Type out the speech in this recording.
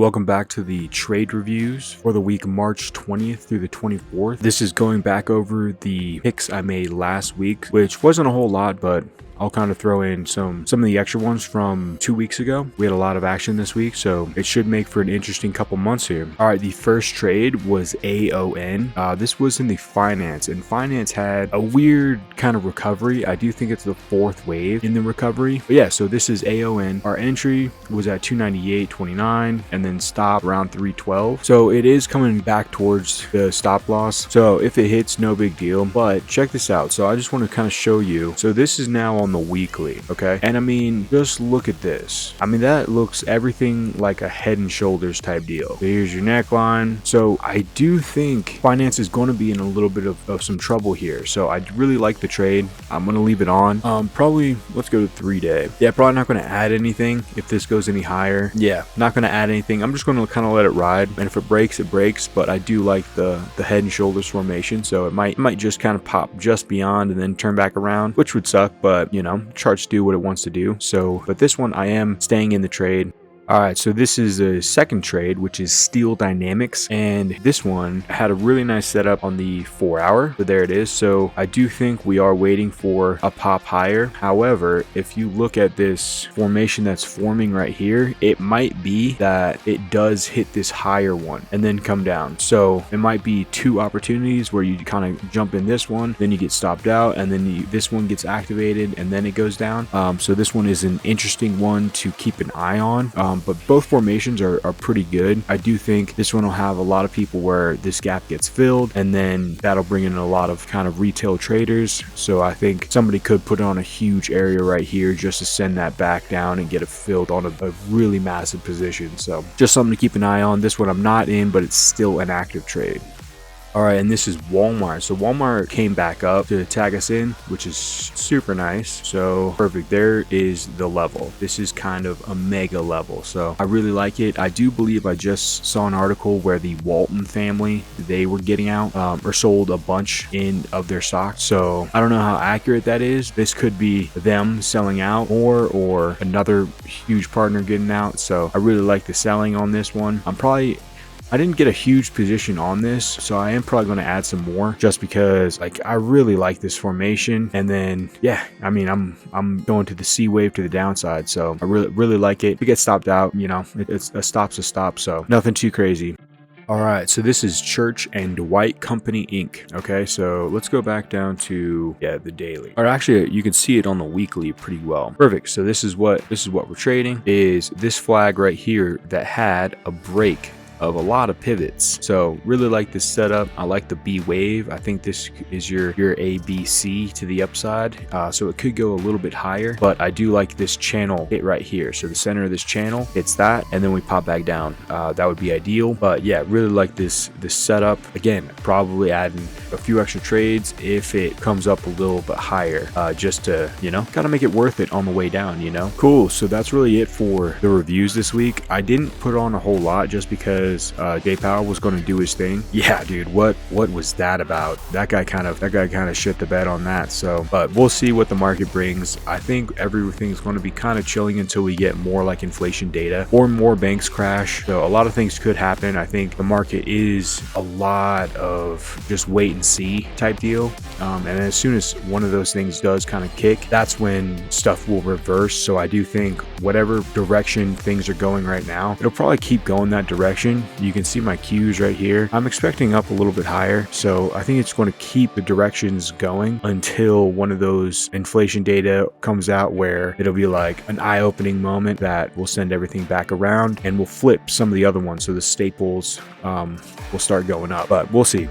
Welcome back to the trade reviews for the week March 20th through the 24th. This is going back over the picks I made last week, which wasn't a whole lot, but I'll kind of throw in some of the extra ones from 2 weeks ago. We had a lot of action this week, so it should make for an interesting couple months here. All right, the first trade was AON. This was in the finance, and finance had a weird kind of recovery. I do think it's the fourth wave in the recovery. But yeah, so this is AON. Our entry was at 298.29 and then stop around 312. So it is coming back towards the stop loss. So if it hits, no big deal. But check this out. So I just want to kind of show you. So this is now on the weekly, okay? And I mean, just look at this. I mean, that looks everything like a head and shoulders type deal. So here's your neckline. So I do think finance is going to be in a little bit of some trouble here. So I really like the trade. I'm going to leave it on. Probably let's go to 3-day. Yeah, probably not going to add anything if this goes any higher. Yeah, not going to add anything. I'm just going to kind of let it ride. And if it breaks, it breaks. But I do like the head and shoulders formation. So it might just kind of pop just beyond and then turn back around, which would suck. But you know, charts do what it wants to do. So, but this one I am staying in the trade. All right, so this is a second trade, which is Steel Dynamics, and this one had a really nice setup on the 4-hour, but there it is. So I do think we are waiting for a pop higher. However, if you look at this formation that's forming right here, it might be that it does hit this higher one and then come down. So it might be two opportunities where you kind of jump in this one, then you get stopped out, and then this one gets activated and then it goes down. So this one is an interesting one to keep an eye on. But both formations are pretty good. I do think this one will have a lot of people where this gap gets filled, and then that'll bring in a lot of kind of retail traders. So I think somebody could put on a huge area right here just to send that back down and get it filled on a really massive position. So just something to keep an eye on. This one I'm not in, but it's still an active trade. All right, and this is Walmart. So Walmart came back up to tag us in, which is super nice. So perfect. There is the level. This is kind of a mega level. So I really like it. I do believe I just saw an article where the Walton family, they were getting out or sold a bunch of their stock. So I don't know how accurate that is. This could be them selling out or another huge partner getting out. So I really like the selling on this one. I didn't get a huge position on this, so I am probably going to add some more just because like I really like this formation. And then yeah, I mean I'm going to the C wave to the downside, so I really like it. If it gets stopped out, you know, it's a stop's a stop, so nothing too crazy. All right, so this is Church and Dwight Company Inc. Okay, so let's go back down to the daily. Or actually, you can see it on the weekly pretty well. Perfect. So this is what we're trading. Is this flag right here that had a break of a lot of pivots. So really like this setup. I like the B wave. I think this is your ABC to the upside. So it could go a little bit higher, but I do like this channel hit right here. So the center of this channel hits that, and then we pop back down. That would be ideal. But yeah, really like this setup. Again, probably adding a few extra trades if it comes up a little bit higher, just to, you know, kind of make it worth it on the way down, you know. Cool. So that's really it for the reviews this week. I didn't put on a whole lot just because J Powell was going to do his thing. Yeah, dude, what was that about? That guy kind of shit the bed on that. So, but we'll see what the market brings. I think everything's going to be kind of chilling until we get more like inflation data or more banks crash. So a lot of things could happen. I think the market is a lot of just wait and see type deal. And as soon as one of those things does kind of kick, that's when stuff will reverse. So I do think whatever direction things are going right now, it'll probably keep going that direction. You can see my cues right here. I'm expecting up a little bit higher. So I think it's going to keep the directions going until one of those inflation data comes out where it'll be like an eye-opening moment that will send everything back around and will flip some of the other ones. So the staples will start going up, but we'll see.